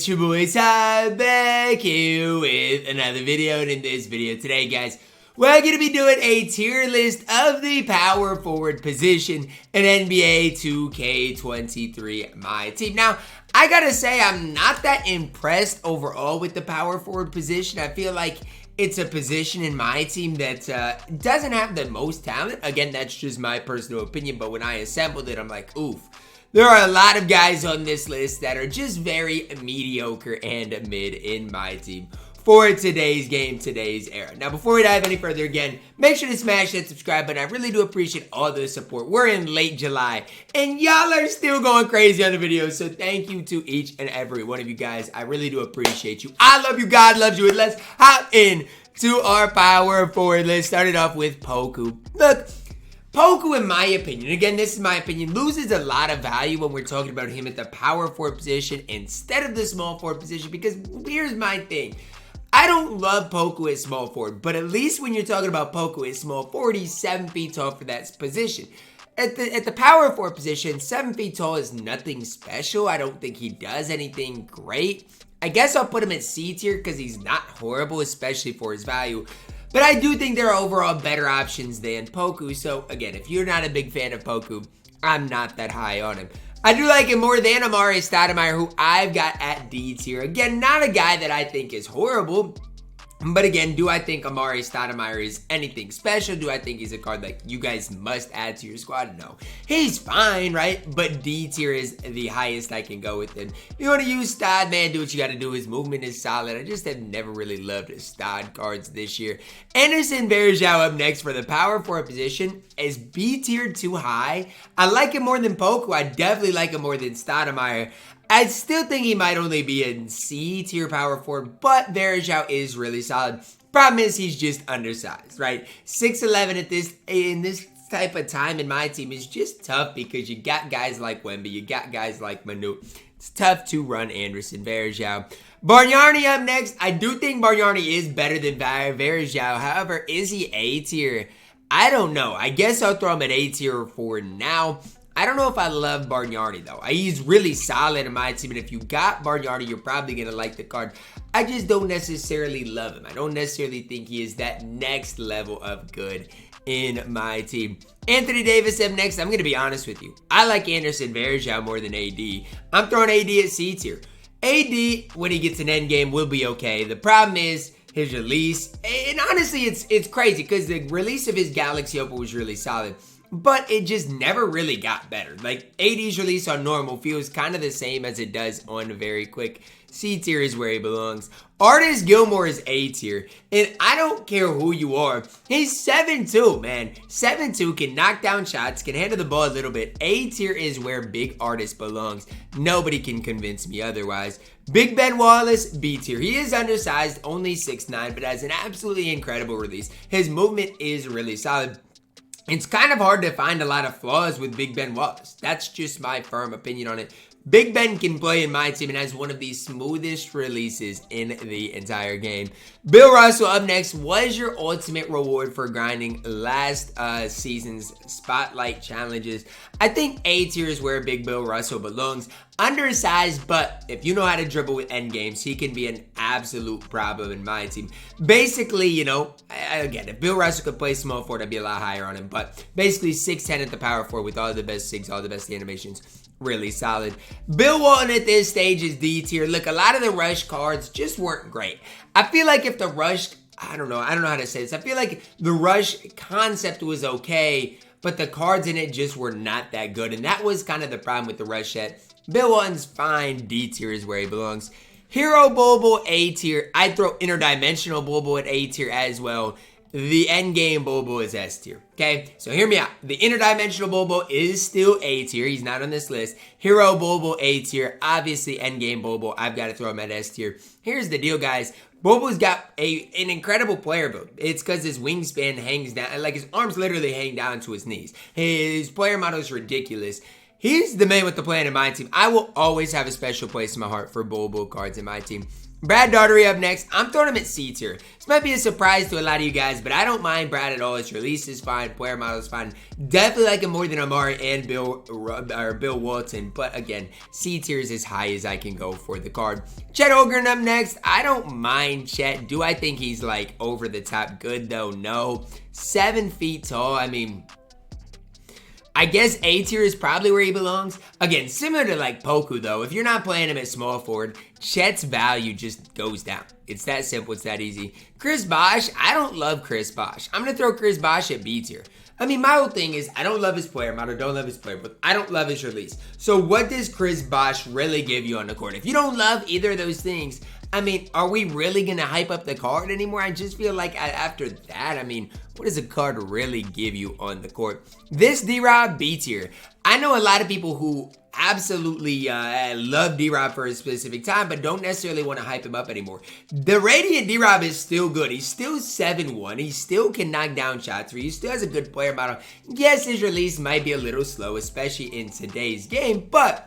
it's your boy Ty back here with another video, and in this video today, guys, we're going to be doing a tier list of the power forward position in NBA 2K23 MyTEAM. Now, I gotta say, I'm not that impressed overall with the power forward position. I feel like it's a position in my team that doesn't have the most talent. Again, that's just my personal opinion, but when I assembled it, I'm like, oof. There are a lot of guys on this list that are just very mediocre and mid in my team for today's game, today's era. Now, before we dive any further, again, make sure to smash that subscribe button. I really do appreciate all the support. We're in late July, and y'all are still going crazy on the videos, so thank you to each and every one of you guys. I really do appreciate you. I love you. God loves you. And let's hop in to our power forward list. Started off with Poku. Look, Poku, in my opinion, again, this is my opinion, loses a lot of value when we're talking about him at the power forward position instead of the small forward position, because here's my thing. I don't love Poku at small forward, but at least when you're talking about Poku at small forward, he's 7 feet tall for that position. At the power forward position, 7 feet tall is nothing special. I don't think he does anything great. I guess I'll put him at C tier because he's not horrible, especially for his value. But I do think there are overall better options than Poku. So again, if you're not a big fan of Poku, I'm not that high on him. I do like him more than Amari Stoudemire, who I've got at D tier. Again, not a guy that I think is horrible. But again, do I think Amari Stoudemire is anything special? Do I think he's a card that you guys must add to your squad? No. He's fine, right? But D tier is the highest I can go with him. If you want to use Stod, man, do what you got to do. His movement is solid. I just have never really loved his Stod cards this year. Anderson Varejao up next for the power forward position. Is B tier too high? I like him more than Poku. I definitely like him more than Stoudemire. I still think he might only be in C tier power forward, but Varejao is really solid. Problem is he's just undersized, right? 6'11" in this type of time in my team is just tough because you got guys like Wemby, you got guys like Manu. It's tough to run Anderson Varejao. Bargnani up next. I do think Bargnani is better than Varejao. However, is he A tier? I don't know. I guess I'll throw him at A tier for now. I don't know if I love Bargnani though. He's really solid in my team, and if you got Bargnani, you're probably going to like the card. I just don't necessarily love him. I don't necessarily think he is that next level of good in my team. Anthony Davis up next. I'm going to be honest with you. I like Anderson Varejao more than AD. I'm throwing AD at C tier. AD, when he gets an end game, will be okay. The problem is his release, and honestly, it's crazy because the release of his Galaxy Opal was really solid. But it just never really got better. Like, AD's release on normal feels kind of the same as it does on very quick. C tier is where he belongs. Artis Gilmore is A tier. And I don't care who you are. He's 7'2", man. 7'2", can knock down shots, can handle the ball a little bit. A tier is where big Artis belongs. Nobody can convince me otherwise. Big Ben Wallace, B tier. He is undersized, only 6'9", but has an absolutely incredible release. His movement is really solid. It's kind of hard to find a lot of flaws with Big Ben Wallace. That's just my firm opinion on it. Big Ben can play in my team and has one of the smoothest releases in the entire game. Bill Russell up next. Was your ultimate reward for grinding last season's Spotlight challenges? I think A tier is where Big Bill Russell belongs. Undersized, but if you know how to dribble with end games, he can be an absolute problem in my team. Basically, you know, again, if Bill Russell could play small forward, I'd be a lot higher on him. But basically, 6'10" at the power forward with all the best SIGs, all the best animations. Really solid. Bill Walton at this stage is D tier. Look, a lot of the rush cards just weren't great. I feel like if the rush, I don't know how to say this. I feel like the rush concept was okay, but the cards in it just were not that good. And that was kind of the problem with the rush set. Bill Walton's fine. D tier is where he belongs. Hero Bobo, A tier. I'd throw Interdimensional Bobo at A tier as well. The endgame Bobo is S tier. Okay, so hear me out. The interdimensional Bobo is still A tier. He's not on this list. Hero Bobo, A tier. Obviously, endgame Bobo, I've got to throw him at S tier. Here's the deal, guys. Bobo's got an incredible player build. It's because his wingspan hangs down. Like, his arms literally hang down to his knees. His player model is ridiculous. He's the man with the plan in my team. I will always have a special place in my heart for Bobo cards in my team. Brad Daugherty up next. I'm throwing him at C tier. This might be a surprise to a lot of you guys, but I don't mind Brad at all. His release is fine. Player model is fine. Definitely like him more than Amari and Bill Walton. But again, C tier is as high as I can go for the card. Chet Holmgren up next. I don't mind Chet. Do I think he's like over the top good though? No. 7 feet tall. I mean, I guess A tier is probably where he belongs. Again, similar to like Poku though, if you're not playing him at small forward, Chet's value just goes down. It's that simple, it's that easy. Chris Bosh, I don't love Chris Bosh. I'm gonna throw Chris Bosh at B tier. I mean, my whole thing is I don't love his player model, don't love his player, but I don't love his release. So what does Chris Bosh really give you on the court? If you don't love either of those things, I mean, are we really going to hype up the card anymore? I just feel like after that, I mean, what does a card really give you on the court? This D-Rob, B tier. I know a lot of people who absolutely love D-Rob for a specific time, but don't necessarily want to hype him up anymore. The Radiant D-Rob is still good. He's still 7-1. He still can knock down shots for you. He still has a good player model. Yes, his release might be a little slow, especially in today's game, but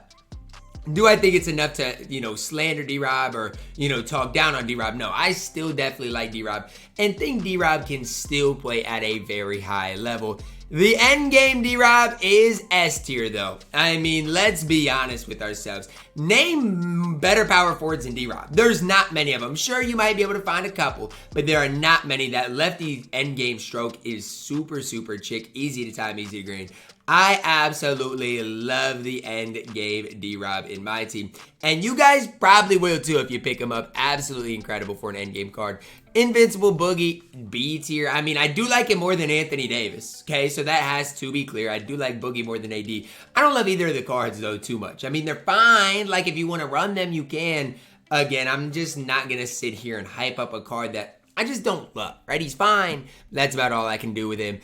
do I think it's enough to, slander D-Rob or, talk down on D-Rob? No, I still definitely like D-Rob and think D-Rob can still play at a very high level. The end game D-Rob is S tier though. I mean, let's be honest with ourselves. Name better power forwards than D-Rob. There's not many of them. Sure, you might be able to find a couple, but there are not many. That lefty end game stroke is super, super chick. Easy to time, easy to green. I absolutely love the end game D-Rob in my team. And you guys probably will too if you pick him up. Absolutely incredible for an end game card. Invincible Boogie, B tier. I mean, I do like him more than Anthony Davis. Okay, so that has to be clear. I do like Boogie more than AD. I don't love either of the cards though too much. I mean, they're fine. Like if you want to run them, you can. Again, I'm just not going to sit here and hype up a card that I just don't love, right? He's fine. That's about all I can do with him.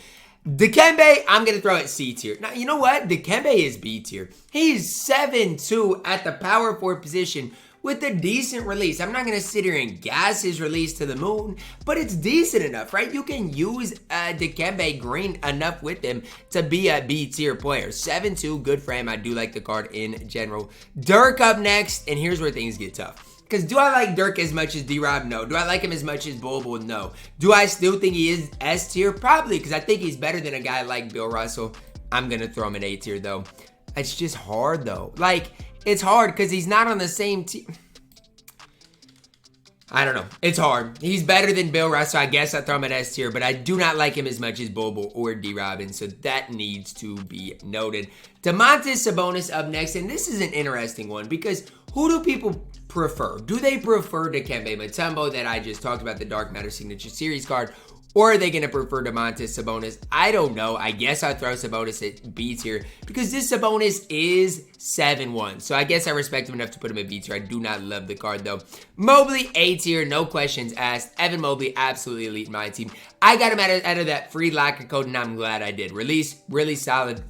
Dikembe, I'm going to throw at C tier. Now, you know what? Dikembe is B tier. He's 7'2" at the power forward position with a decent release. I'm not going to sit here and gas his release to the moon, but it's decent enough, right? You can use Dikembe green enough with him to be a B tier player. 7'2", good for him. I do like the card in general. Dirk up next, and here's where things get tough. Because do I like Dirk as much as D-Rob? No. Do I like him as much as Bol? No. Do I still think he is S tier? Probably, because I think he's better than a guy like Bill Russell. I'm going to throw him in A tier, though. It's just hard, though. Like, it's hard because he's not on the same team. I don't know. It's hard. He's better than Bill Russell. I guess I throw him at S tier, but I do not like him as much as Bol or D-Rob, and so that needs to be noted. Domantas Sabonis up next, and this is an interesting one because who do people prefer? Do they prefer Dikembe Mutombo that I just talked about, the Dark Matter Signature Series card, or are they going to prefer Domantas Sabonis? I don't know. I guess I'll throw Sabonis at B tier because this Sabonis is 7'1". So I guess I respect him enough to put him at B tier. I do not love the card though. Mobley, A tier, no questions asked. Evan Mobley, absolutely elite in my team. I got him out of that free locker code and I'm glad I did. Release, really solid.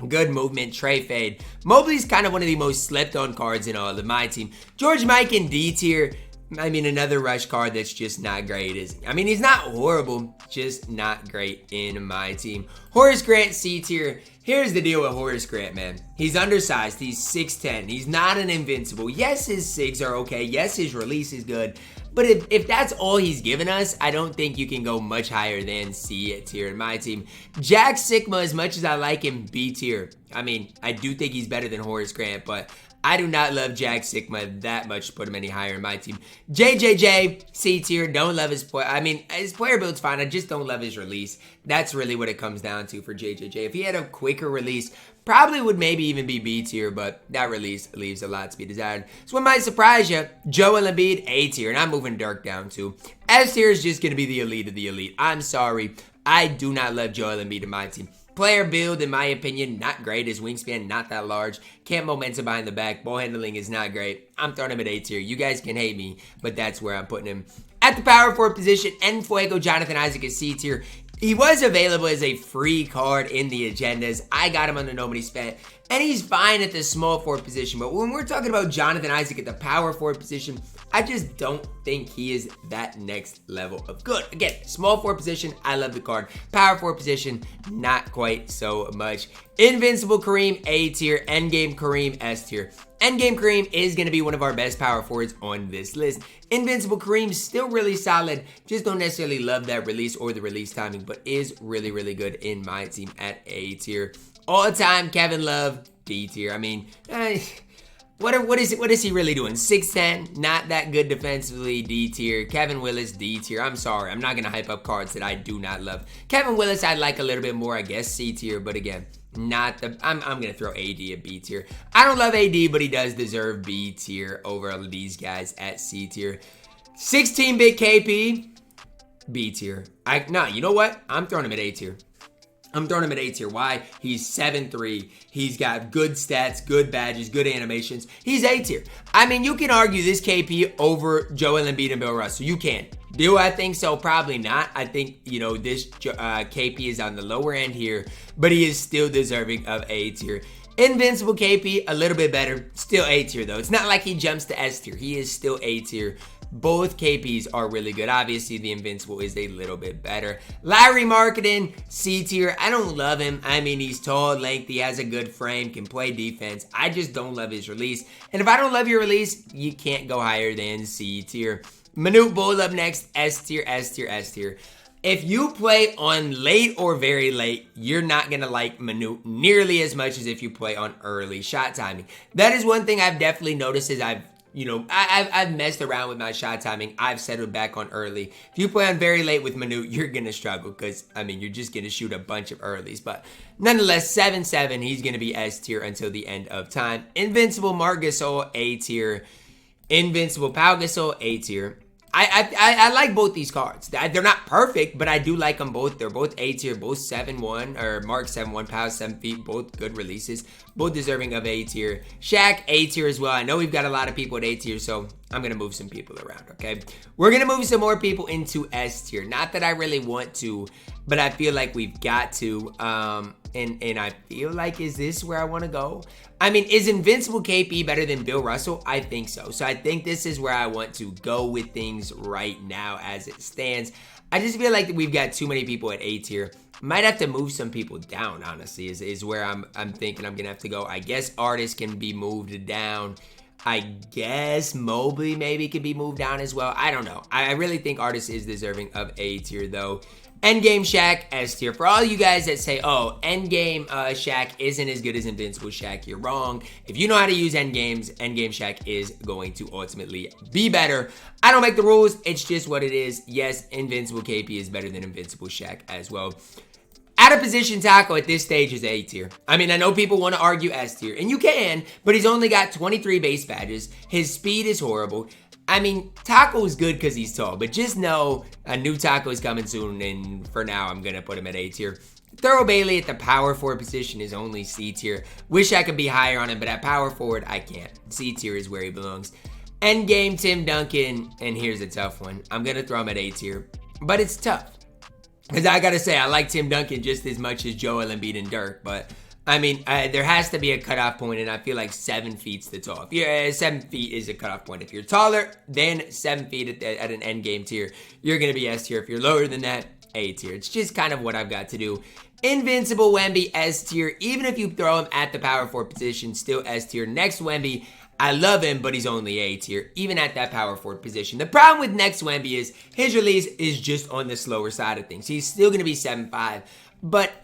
Good movement, tray fade. Mobley's kind of one of the most slept on cards in all of my team. George Mike in D tier. I mean, another rush card that's just not great, is he? I mean, he's not horrible, just not great in my team. Horace Grant, C tier. Here's the deal with Horace Grant, man. He's undersized. He's 6'10". He's not an invincible. Yes, his SIGs are okay. Yes, his release is good. But if that's all he's given us, I don't think you can go much higher than C tier in my team. Jack Sigma, as much as I like him, B tier. I mean, I do think he's better than Horace Grant, but I do not love Jack Sigma that much to put him any higher in my team. JJJ, C tier. Don't love his player. I mean, his player build's fine. I just don't love his release. That's really what it comes down to for JJJ. If he had a quicker release, probably would maybe even be B tier, but that release leaves a lot to be desired. So what might surprise you, Joel Embiid, A tier, and I'm moving Dirk down too. S tier is just going to be the elite of the elite. I'm sorry. I do not love Joel Embiid in my team. Player build, in my opinion, not great. His wingspan, not that large. Can't momentum behind the back. Ball handling is not great. I'm throwing him at A tier. You guys can hate me, but that's where I'm putting him. At the power forward position, Fuego Jonathan Isaac is C tier. He was available as a free card in the agendas. I got him under Nobody Spent, and he's fine at the small forward position. But when we're talking about Jonathan Isaac at the power forward position, I just don't think he is that next level of good. Again, small forward position, I love the card. Power forward position, not quite so much. Invincible Kareem, A tier. Endgame Kareem, S tier. Endgame Kareem is going to be one of our best power forwards on this list. Invincible Kareem still really solid. Just don't necessarily love that release or the release timing, but is really, really good in my team at A tier. All time, Kevin Love, D tier. I mean, what is he really doing? 6'10", not that good defensively, D tier. Kevin Willis, D tier. I'm sorry, I'm not going to hype up cards that I do not love. Kevin Willis, I'd like a little bit more, I guess, C tier, but again, not the, I'm going to throw AD at B tier. I don't love AD, but he does deserve B tier over all of these guys at C tier. 16-bit KP, B tier. No, you know what? I'm throwing him at A tier. I'm throwing him at A tier. Why? He's 7'3". He's got good stats, good badges, good animations. He's A tier. I mean, you can argue this KP over Joel Embiid and Bill Russell. You can. Do I think so? Probably not. I think, you know, this KP is on the lower end here, but he is still deserving of A tier. Invincible KP, a little bit better. Still A tier, though. It's not like he jumps to S tier. He is still A tier. Both KPs are really good. Obviously, the Invincible is a little bit better. Larry Marketing, C tier. I don't love him. I mean, he's tall, lengthy, has a good frame, can play defense. I just don't love his release. And if I don't love your release, you can't go higher than C tier. Manute Bol up next, S tier, S tier, S tier. If you play on late or very late, you're not going to like Manute nearly as much as if you play on early shot timing. That is one thing I've definitely noticed is I've messed around with my shot timing. I've settled back on early. If you play on very late with Manute, you're going to struggle because, I mean, you're just going to shoot a bunch of earlies. But nonetheless, 7-7, he's going to be S tier until the end of time. Invincible Marc Gasol, A tier. Invincible Pau Gasol, A tier. I like both these cards. They're not perfect, but I do like them both. They're both A tier, both 7-1, or Mark 7-1, Pau 7 feet, both good releases, both deserving of A tier. Shaq, A tier as well. I know we've got a lot of people at A tier, so I'm going to move some people around, okay? We're going to move some more people into S tier. Not that I really want to, but I feel like we've got to. And I feel like, is this where I want to go? I mean, is Invincible KP better than Bill Russell? I think so. So I think this is where I want to go with things right now as it stands. I just feel like we've got too many people at A tier. Might have to move some people down, honestly, is where I'm thinking I'm going to have to go. I guess artists can be moved down. I guess Mobley maybe could be moved down as well. I don't know. I really think artist is deserving of A tier, though. Endgame Shaq, S tier. For all you guys that say, oh, Endgame Shaq isn't as good as Invincible Shaq, you're wrong. If you know how to use Endgames, Endgame Shaq is going to ultimately be better. I don't make the rules. It's just what it is. Yes, Invincible KP is better than Invincible Shaq as well. Out of position Taco at this stage is A tier. I mean, I know people want to argue S tier, and you can, but he's only got 23 base badges. His speed is horrible. I mean, Taco is good because he's tall, but just know a new Taco is coming soon, and for now, I'm going to put him at A tier. Thurl Bailey at the power forward position is only C tier. Wish I could be higher on him, but at power forward, I can't. C tier is where he belongs. Endgame Tim Duncan, and here's a tough one. I'm going to throw him at A tier, but it's tough. Because I got to say, I like Tim Duncan just as much as Joel Embiid and Dirk, but I mean, there has to be a cutoff point, and I feel like 7 feet's the tall. If you're 7 feet is a cutoff point. If you're taller than 7 feet at an end game tier, you're gonna be S tier. If you're lower than that, A tier. It's just kind of what I've got to do. Invincible Wemby, S tier. Even if you throw him at the power forward position, still S tier. Next Wemby, I love him, but he's only A tier, even at that power forward position. The problem with next Wemby is his release is just on the slower side of things. He's still gonna be 7'5".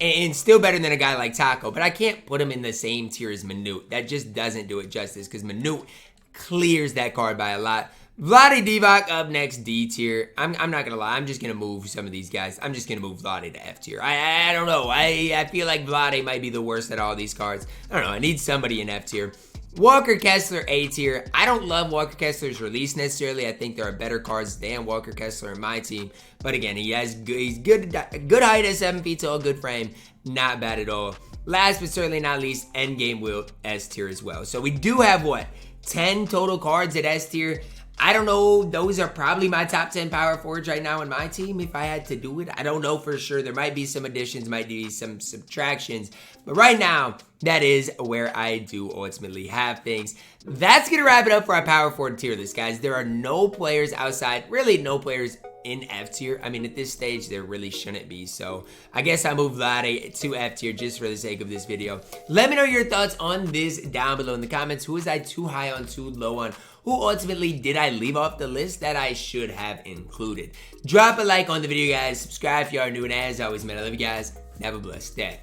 And still better than a guy like Taco, but I can't put him in the same tier as Manute. That just doesn't do it justice because Manute clears that card by a lot. Vlade Divac up next, D tier. I'm not gonna lie, I'm just gonna move some of these guys. I'm just gonna move Vlade to F tier. I don't know. I feel like Vlade might be the worst at all these cards. I don't know. I need somebody in F tier. Walker Kessler, A tier. I don't love Walker Kessler's release necessarily. I think there are better cards than Walker Kessler in my team. But again, he's good height at 7 feet tall, good frame. Not bad at all. Last but certainly not least, Endgame Wilt, S tier as well. So we do have, what, 10 total cards at S tier. I don't know. Those are probably my top 10 power forwards right now in my team if I had to do it. I don't know for sure. There might be some additions, might be some subtractions. But right now, that is where I do ultimately have things. That's going to wrap it up for our power forward tier list, guys. There are no players outside, really no players in F tier. I mean, at this stage, there really shouldn't be. So I guess I moved Vlade to F tier just for the sake of this video. Let me know your thoughts on this down below in the comments. Who is I too high on, too low on? Who ultimately did I leave off the list that I should have included? Drop a like on the video, guys. Subscribe if you are new, and as always, man, I love you guys. Have a blessed day.